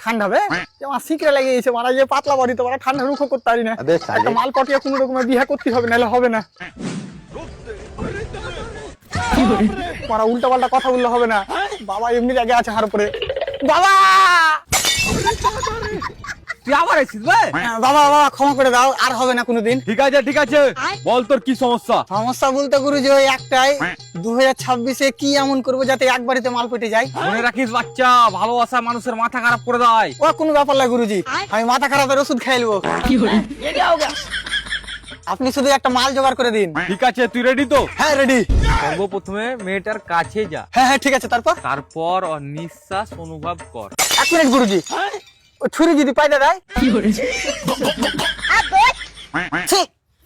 ঠান্ডা হবে আমার শিখরে লেগে গেছে মারা যে পাতলা বডি তো ঠান্ডা রুখো করতে পারি না একটা মাল পটিয়ে কোনো রকমের বিয়ে করতে হবে নাহলে হবে না মারা উল্টা পাল্টা কথা বললে হবে না বাবা এমনি জায়গায় আছে হার উপরে বাবা তুই আবার এসেছিস ভাই? বাবা বাবা ক্ষমা করে দাও আর হবে না কোনোদিন ঠিক আছে বল তোর কি সমস্যা? সমস্যা বলতে গুরুজি ওই একটাই 2026-এ কি এমন করবো যাতে এক বাড়িতে মাল পেটে যায় মনে রাখিস বাচ্চা, ভালোবাসা মানুষের মাথা খারাপ করে দেয়। ও কোনো ব্যাপার না গুরুজি আমি মাথা খারাপের ওষুধ খেয়ে নেবো আপনি শুধু একটা মাল জোগাড় করে দিন ঠিক আছে, তুই রেডি তো? হ্যাঁ রেডি সর্বপ্রথমে মেয়েটার কাছে যা, হ্যাঁ ঠিক আছে তারপর তারপর ওর নিঃশ্বাস অনুভব কর। 1 মিনিট গুরুজি ও ছুরি যদি পাই দাদাই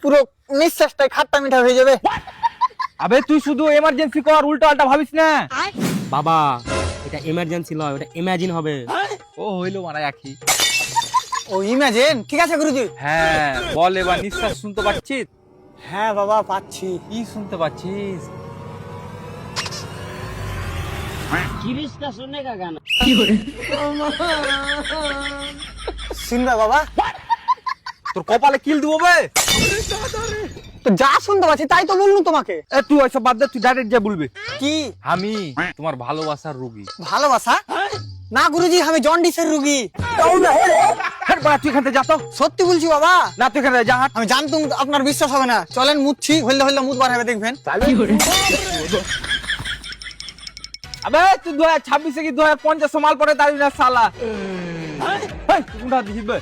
পুরো নিঃশ্বাসটাই খাট্টা মিঠা হয়ে যাবে আবে তুই শুধু এমার্জেন্সি কর, উল্টা আল্টা ভাবিস না। বাবা এটা এমার্জেন্সি নয়, ওটা ইমাজিন হবে। ও হইলো মারা একই। ও ইমাজিন ঠিক আছে গুরুজি হ্যাঁ বল, এবার নিঃশ্বাস শুনতে পাচ্ছিস? হ্যাঁ বাবা পাচ্ছি কি শুনতে পাচ্ছিস? শুনবে বাবা তোর কপালে কিল দিব বে। তো যা শুনতে পাচ্ছি তাই তো বললুম তোমাকে এ তুই ওইসব বাদ দে, তুই ডাইরেক্ট যা বলবি। কি আমি তোমার ভালোবাসার রোগী। ভালোবাসা না গুরুজি আমি জন্ডিসের রোগী হ্যাঁ বাবা, তুই এখান থেকে যা তো। সত্যি বলছি বাবা না তুই এখানে যা, হাট। আমি জানতুম আপনার বিশ্বাস হবে না চলেন মুচ্ছি হইলে হইলে মুত বার হবে দেখবেন আবে তুই 2026 কি 2050 মাল পরে দাঁড়িয়ে না শালা। হেই, তুই কোনটা দিছিস বে?